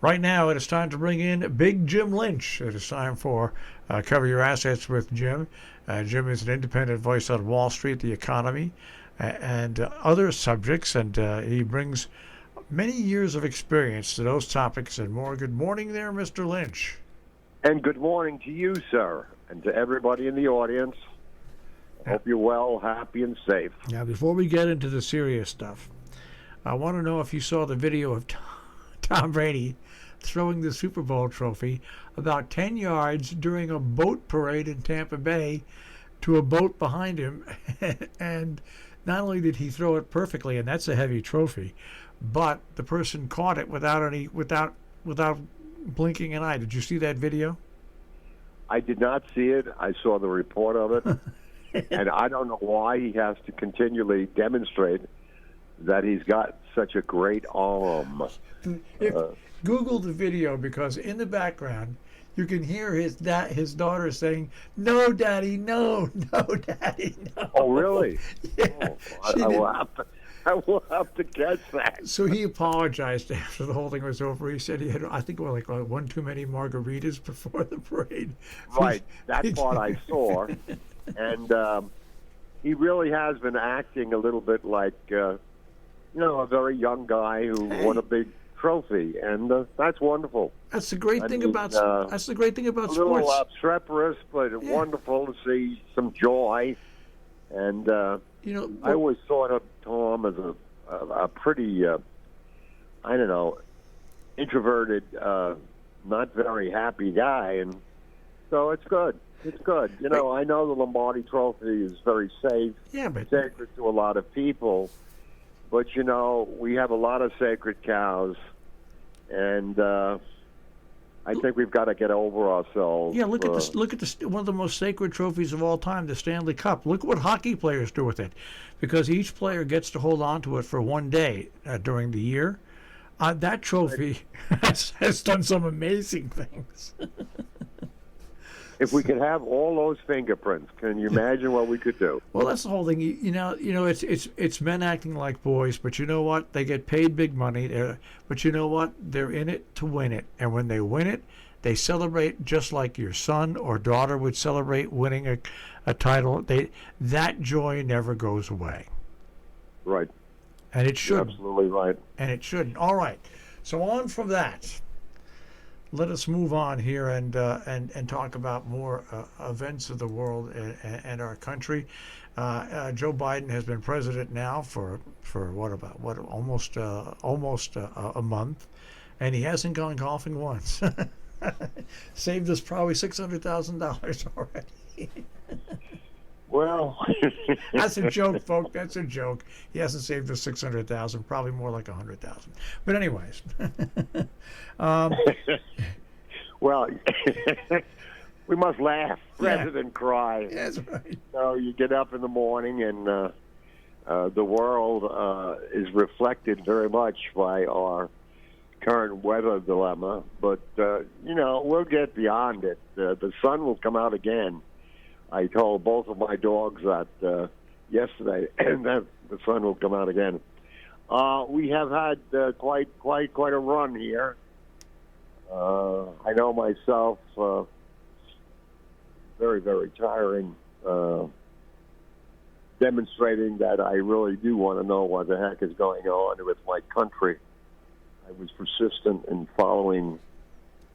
Right now, it is time to bring in Big Jim Lynch. It is time for Cover Your Assets with Jim. Jim is an independent voice on Wall Street, the economy, and other subjects, and he brings many years of experience to those topics and more. Good morning there, Mr. Lynch. And good morning to you, sir, and to everybody in the audience. I hope you're well, happy, and safe. Now, before we get into the serious stuff, I want to know if you saw the video of Tom Brady throwing the Super Bowl trophy about 10 yards during a boat parade in Tampa Bay to a boat behind him. And not only did he throw it perfectly, and that's a heavy trophy, but the person caught it without blinking an eye. Did you see that video? I did not see it. I saw the report of it. And I don't know why he has to continually demonstrate that he's got such a great arm. Google the video, because in the background you can hear his daughter saying, "No, Daddy, no, no, Daddy, no." Oh, really? Yeah. Oh, I will have to catch that. So he apologized after the whole thing was over. He said he had, I think, like one too many margaritas before the parade. Right, that part I saw. And he really has been acting a little bit like, a very young guy who won a big trophy, and that's wonderful. That's the great thing about sports. A little obstreperous, but wonderful to see some joy. And I always thought of Tom as a pretty, introverted, not very happy guy, and so it's good. It's good. I know the Lombardi Trophy is very safe, sacred to a lot of people, but we have a lot of sacred cows, and I think we've got to get over ourselves. Yeah, look at this one of the most sacred trophies of all time, the Stanley Cup. Look what hockey players do with it, because each player gets to hold on to it for one day during the year. That trophy has done some amazing things. If we could have all those fingerprints, can you imagine what we could do? Well, that's the whole thing. It's men acting like boys, but you know what? They get paid big money. But you know what? They're in it to win it. And when they win it, they celebrate just like your son or daughter would celebrate winning a title. That joy never goes away. Right. And it shouldn't. You're absolutely right. And it shouldn't. All right. So on from that, let us move on here and talk about more events of the world and our country. Joe Biden has been president now for almost a month, and he hasn't gone golfing once. Saved us probably $600,000 already. Well, that's a joke, folks. That's a joke. He hasn't saved us $600,000, probably more like $100,000. But anyways, well, we must laugh rather than cry. That's right. So you get up in the morning, and the world is reflected very much by our current weather dilemma. But we'll get beyond it. The sun will come out again. I told both of my dogs that yesterday, and that the sun will come out again. We have had quite a run here. I know myself, very, very tiring, demonstrating that I really do want to know what the heck is going on with my country. I was persistent in following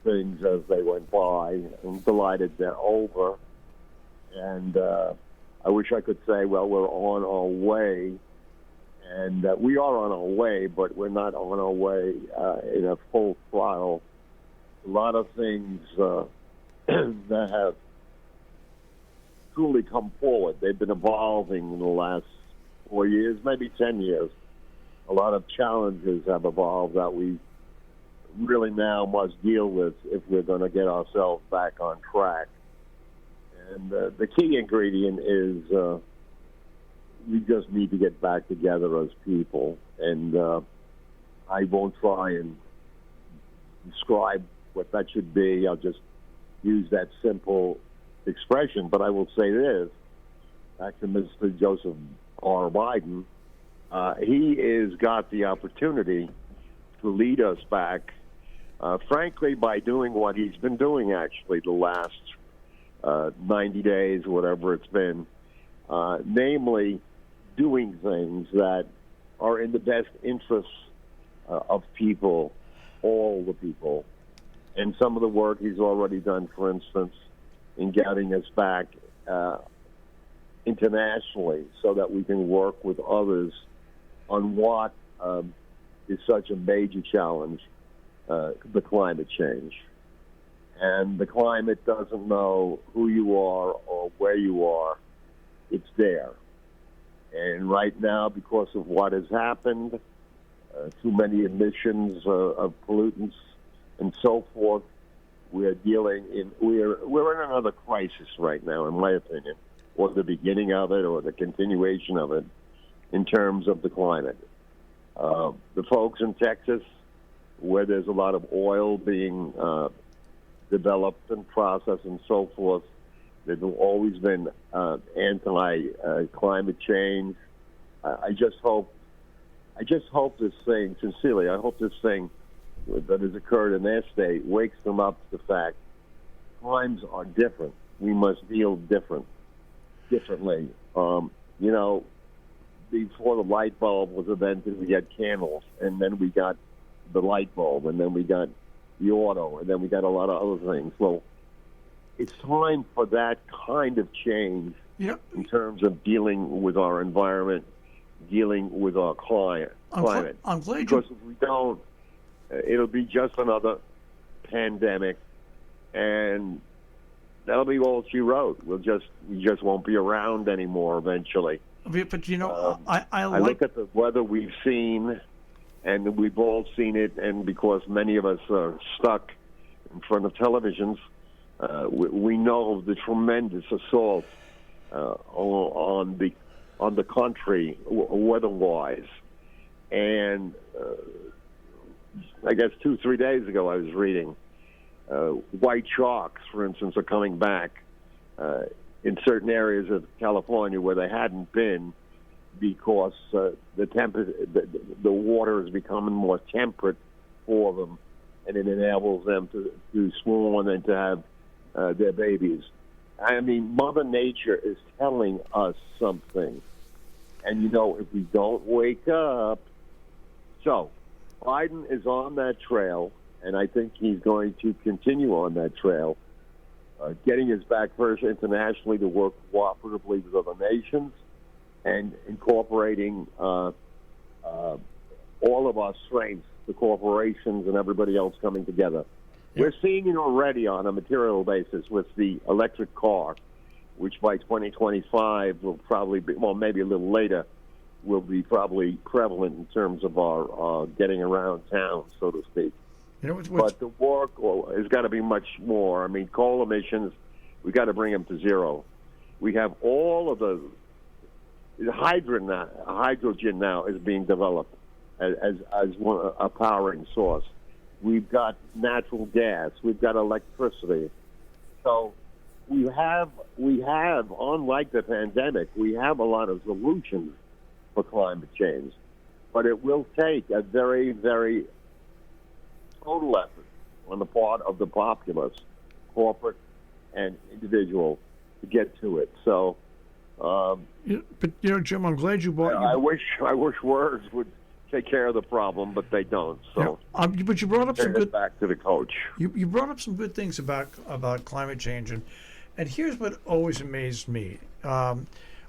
things as they went by. I'm delighted they're over. And I wish I could say, well, we're on our way. And we are on our way, but we're not on our way in a full throttle. A lot of things that have truly come forward. They've been evolving in the last 4 years, maybe 10 years. A lot of challenges have evolved that we really now must deal with if we're going to get ourselves back on track. And the key ingredient is we just need to get back together as people. And I won't try and describe what that should be. I'll just use that simple expression. But I will say this, back to Mr. Joseph R. Biden, he has got the opportunity to lead us back Frankly, by doing what he's been doing actually the last 90 days, whatever it's been, namely doing things that are in the best interests of people, all the people. And some of the work he's already done, for instance, in getting us back internationally so that we can work with others on what is such a major challenge, the climate change. And the climate doesn't know who you are or where you are. It's there. And right now, because of what has happened, too many emissions of pollutants and so forth, we're in another crisis right now, in my opinion, or the beginning of it or the continuation of it in terms of the climate. The folks in Texas, where there's a lot of oil being developed and processed and so forth, they've always been anti-climate change. I just hope this thing, sincerely, I hope this thing that has occurred in their state wakes them up to the fact times are different. We must deal differently. Before the light bulb was invented, we had candles, and then we got the light bulb, and then we got the auto, and then we got a lot of other things. Well, it's time for that kind of change in terms of dealing with our environment, dealing with our climate. I'm glad because if we don't, it'll be just another pandemic, and that'll be all she wrote. We just won't be around anymore eventually. But I look at the weather we've seen, and we've all seen it, and because many of us are stuck in front of televisions, we know the tremendous assault on the country weather-wise. And I guess 2-3 days ago I was reading white sharks, for instance, are coming back in certain areas of California where they hadn't been because the water is becoming more temperate for them, and it enables them to spawn and to have their babies. I mean, Mother Nature is telling us something. And, if we don't wake up... So, Biden is on that trail, and I think he's going to continue on that trail, getting his back first internationally to work cooperatively with other nations and incorporating all of our strengths, the corporations and everybody else coming together. We're seeing it already on a material basis with the electric car, which by 2025 will probably be, well, maybe a little later, will be probably prevalent in terms of our getting around town, so to speak. But the work has got to be much more. I mean, coal emissions, we got to bring them to zero. We have all of the hydrogen now is being developed as a powering source. We've got natural gas. We've got electricity. So we have, unlike the pandemic, we have a lot of solutions for climate change. But it will take a very, very total effort on the part of the populace, corporate and individual, to get to it. So, but Jim, I'm glad you brought. I wish words would take care of the problem, but they don't. So, but you brought up some good. Back to the coach. You brought up some good things about climate change, and here's what always amazed me: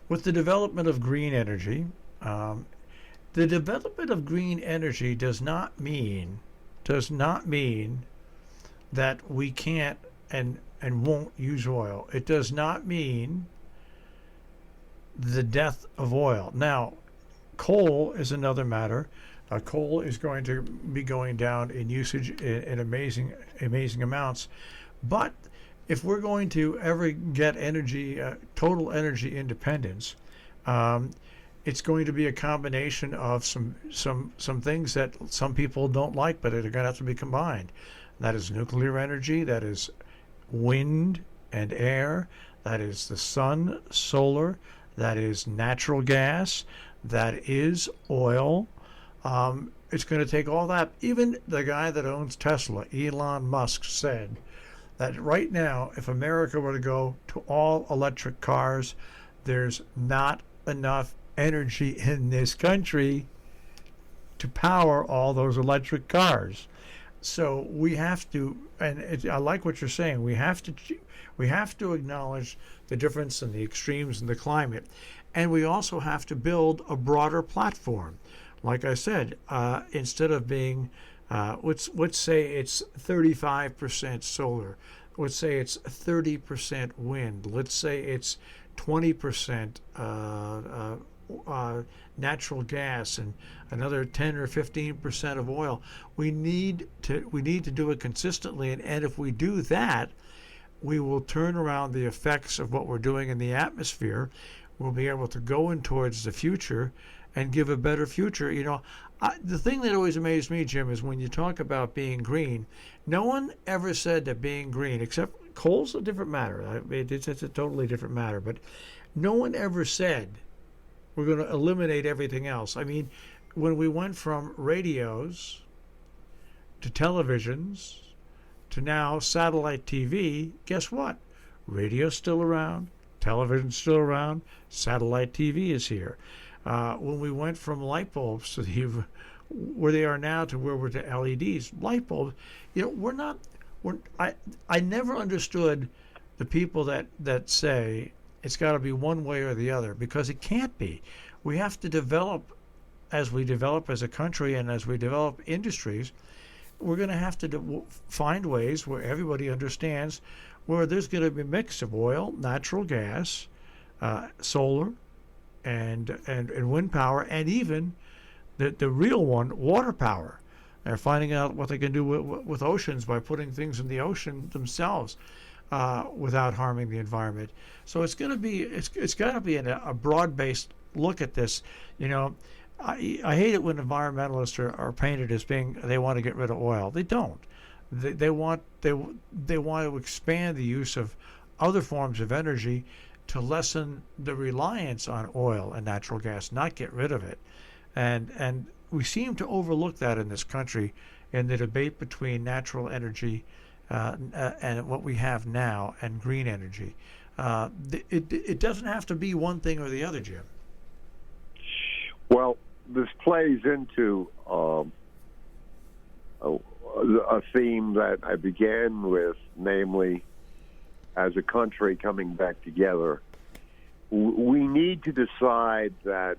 with the development of green energy, the development of green energy does not mean that we can't and won't use oil. It does not mean the death of oil. Now, coal is another matter. Coal is going to be going down in usage in amazing amounts. But if we're going to ever get energy, total energy independence, it's going to be a combination of some things that some people don't like, but are going to have to be combined. That is nuclear energy, that is wind and air, that is the sun, solar, that is natural gas, that is oil. it's going to take all that. Even the guy that owns Tesla, Elon Musk, said that right now, if America were to go to all electric cars, there's not enough energy in this country to power all those electric cars. So we have to, and I like what you're saying. We have to acknowledge the difference in the extremes in the climate, and we also have to build a broader platform. Like I said, instead of being, let's say it's 35% solar, let's say it's 30% wind, let's say it's 20% natural gas and another 10 or 15% of oil. We need to do it consistently, and if we do that, we will turn around the effects of what we're doing in the atmosphere. We'll be able to go in towards the future and give a better future. The thing that always amazed me, Jim, is when you talk about being green, no one ever said that being green, except coal's a different matter. It's a totally different matter, but no one ever said we're going to eliminate everything else. I mean, when we went from radios to televisions to now satellite TV, guess what? Radio's still around, television's still around, satellite TV is here. When we went from light bulbs to where they are now to where we're to LEDs, light bulbs, I never understood the people that say it's got to be one way or the other, because it can't be. We have to develop as a country and as we develop industries. We're going to have to find ways where everybody understands where there's going to be a mix of oil, natural gas, solar, and wind power, and even the real one, water power. They're finding out what they can do with oceans by putting things in the ocean themselves without harming the environment. So it's got to be a broad-based look at this. I hate it when environmentalists are painted as being they want to get rid of oil. They don't. They want to expand the use of other forms of energy to lessen the reliance on oil and natural gas, not get rid of it. And we seem to overlook that in this country in the debate between natural energy and what we have now and green energy. It doesn't have to be one thing or the other, Jim. Well, this plays into a theme that I began with, namely, as a country coming back together. We need to decide that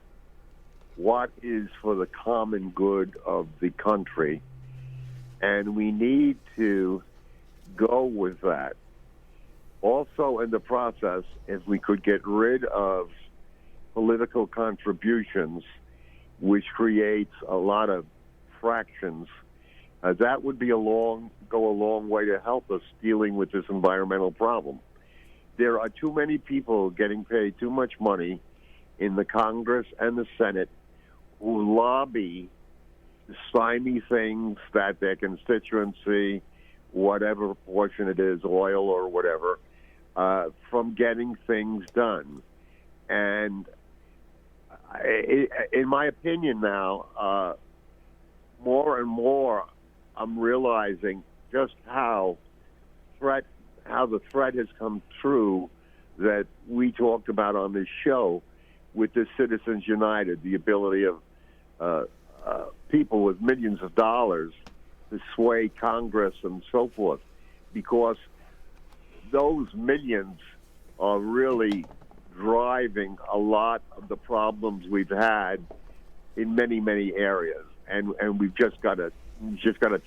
what is for the common good of the country, and we need to go with that. Also, in the process, if we could get rid of political contributions, which creates a lot of fractions, that would go a long way to help us dealing with this environmental problem. There are too many people getting paid too much money in the Congress and the Senate who lobby to stymie things that their constituency, whatever portion it is, oil or whatever, from getting things done. And in my opinion now, more and more I'm realizing just how the threat has come true that we talked about on this show with the Citizens United, the ability of people with millions of dollars to sway Congress and so forth, because those millions are really driving a lot of the problems we've had in many, many areas, and we've just got to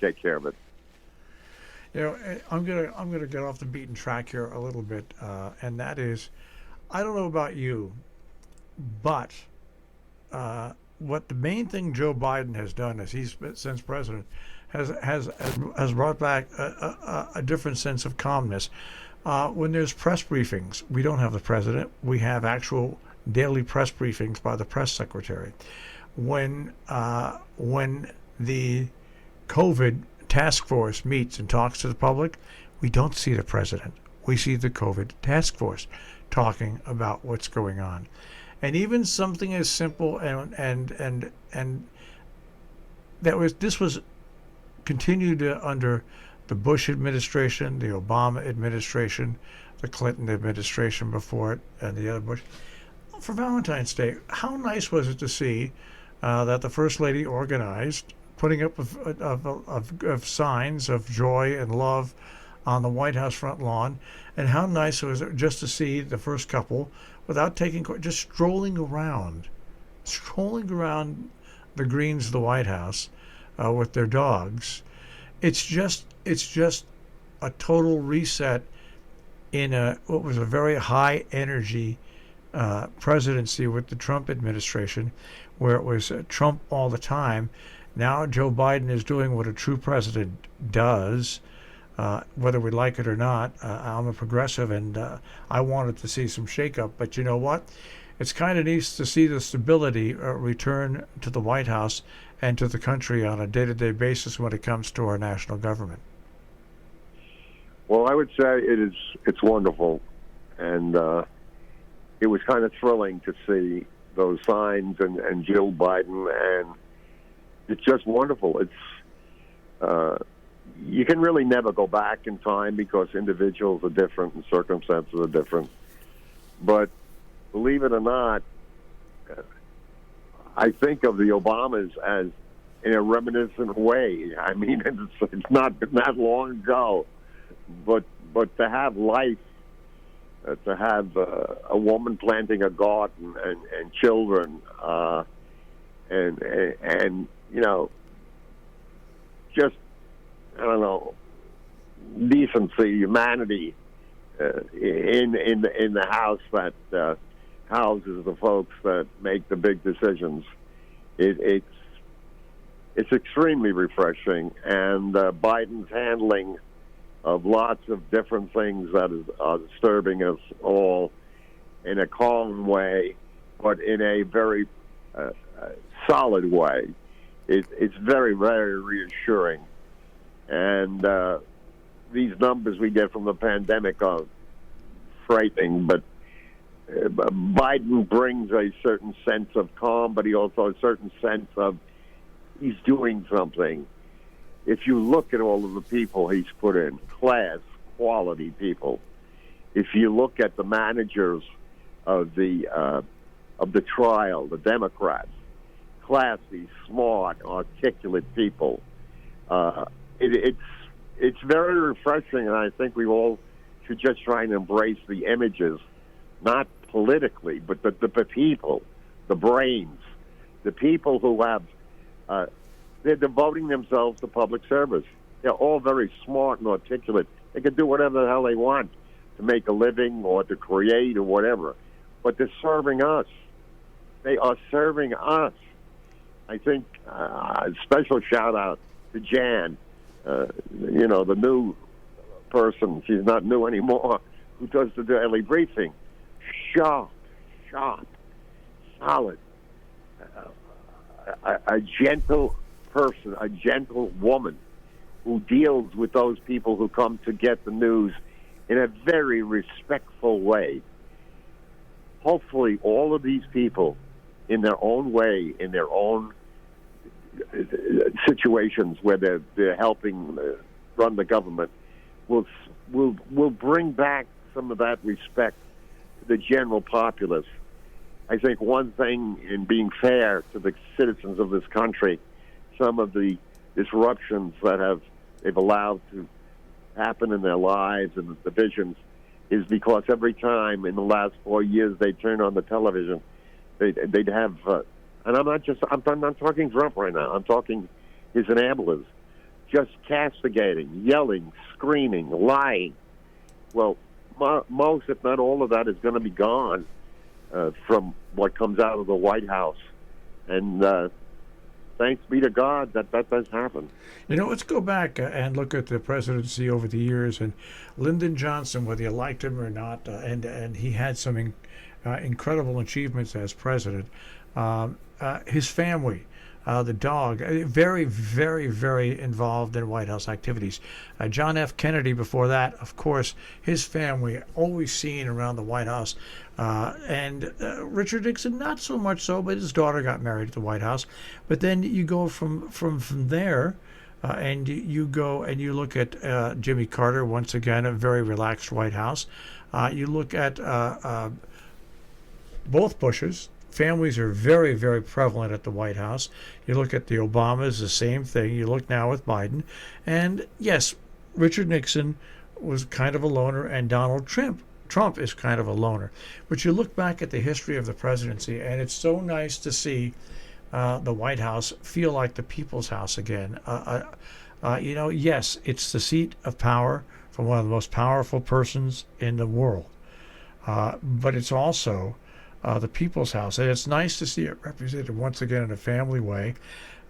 take care of it. I'm gonna get off the beaten track here a little bit, and that is, I don't know about you, but what the main thing Joe Biden has done as he's since president has brought back a different sense of calmness. When there's press briefings, we don't have the president. We have actual daily press briefings by the press secretary. When the COVID task force meets and talks to the public, we don't see the president. We see the COVID task force talking about what's going on. And even something as simple and this was continued under the Bush administration, the Obama administration, the Clinton administration before it, and the other Bush. For Valentine's Day, how nice was it to see that the First Lady organized putting up of signs of joy and love on the White House front lawn, and how nice was it just to see the first couple without just strolling around the greens of the White House with their dogs. It's just a total reset in what was a very high energy presidency with the Trump administration, where it was Trump all the time. Now Joe Biden is doing what a true president does. Whether we like it or not, I'm a progressive, and I wanted to see some shakeup. But you know what? It's kind of nice to see the stability return to the White House and to the country on a day-to-day basis when it comes to our national government. Well, I would say it's wonderful, and it was kind of thrilling to see those signs and Jill Biden, and it's just wonderful. It's you can really never go back in time because individuals are different and circumstances are different. But believe it or not, I think of the Obamas as in a reminiscent way. I mean, it's not been that long ago, but to have life, to have a woman planting a garden and children, and you know, just, I don't know, decency, humanity in the house that houses the folks that make the big decisions. It's extremely refreshing, and Biden's handling of lots of different things that are disturbing us all in a calm way, but in a very solid way. It's very, very reassuring. And these numbers we get from the pandemic are frightening, but Biden brings a certain sense of calm, but he also has a certain sense of he's doing something. If you look at all of the people he's put in, class, quality people, if you look at the managers of the trial, the Democrats, classy, smart, articulate people, it's very refreshing, and I think we all should just try and embrace the images, not politically, but the people, the brains, the people who have, they're devoting themselves to public service. They're all very smart and articulate. They can do whatever the hell they want to make a living or to create or whatever, but they're serving us. They are serving us. I think a special shout out to Jan, you know, the new person, she's not new anymore, who does the daily briefing. Sharp, solid, a gentle person, a gentle woman who deals with those people who come to get the news in a very respectful way. Hopefully all of these people, in their own way, in their own situations where they're helping run the government, will bring back some of that respect to the general populace. I think one thing in being fair to the citizens of this country, some of the disruptions that they've allowed to happen in their lives and the divisions is because every time in the last 4 years they turn on the television, they'd have, and I'm not talking Trump right now, I'm talking his enablers, just castigating, yelling, screaming, lying. Well, most, if not all of that, is going to be gone from what comes out of the White House. And thanks be to God that does happen. You know, let's go back and look at the presidency over the years. And Lyndon Johnson, whether you liked him or not, and he had some incredible achievements as president. His family, the dog, very, very, very involved in White House activities. John F. Kennedy, before that, of course, his family always seen around the White House. And Richard Nixon, not so much so, but his daughter got married at the White House. But then you go from there, and you go and you look at Jimmy Carter, once again, a very relaxed White House. You look at both Bushes. Families are very, very prevalent at the White House. You look at the Obamas, the same thing. You look now with Biden. And yes, Richard Nixon was kind of a loner, and Donald Trump is kind of a loner. But you look back at the history of the presidency, and it's so nice to see the White House feel like the people's house again. Yes, it's the seat of power for one of the most powerful persons in the world. But it's also the people's house. And it's nice to see it represented once again in a family way.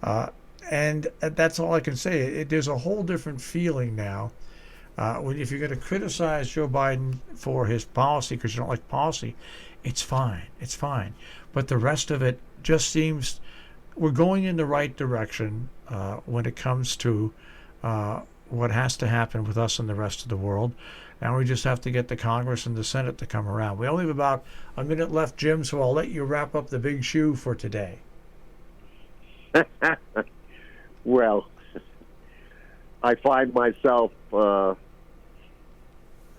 And that's all I can say. There's a whole different feeling now. If you're going to criticize Joe Biden for his policy because you don't like policy, it's fine. It's fine. But the rest of it just seems we're going in the right direction when it comes to what has to happen with us and the rest of the world. Now we just have to get the Congress and the Senate to come around. We only have about a minute left, Jim, so I'll let you wrap up the big shoe for today. Well, I find myself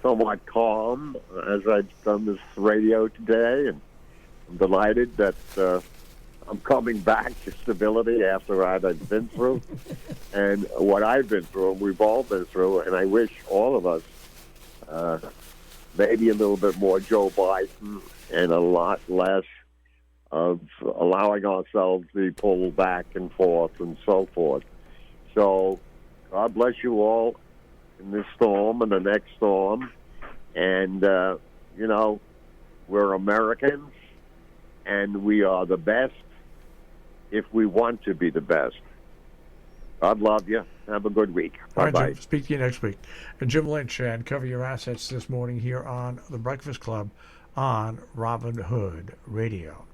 somewhat calm as I've done this radio today, and I'm delighted that I'm coming back to stability after what I've been through and what I've been through, and we've all been through, and I wish all of us maybe a little bit more Joe Biden and a lot less of allowing ourselves to be pulled back and forth and so forth. So God bless you all in this storm and the next storm. And, we're Americans, and we are the best if we want to be the best. God love you. Have a good week. All right, Bye-bye. Jim. Speak to you next week. And Jim Lynch, and Cover Your Assets this morning here on The Breakfast Club on Robin Hood Radio.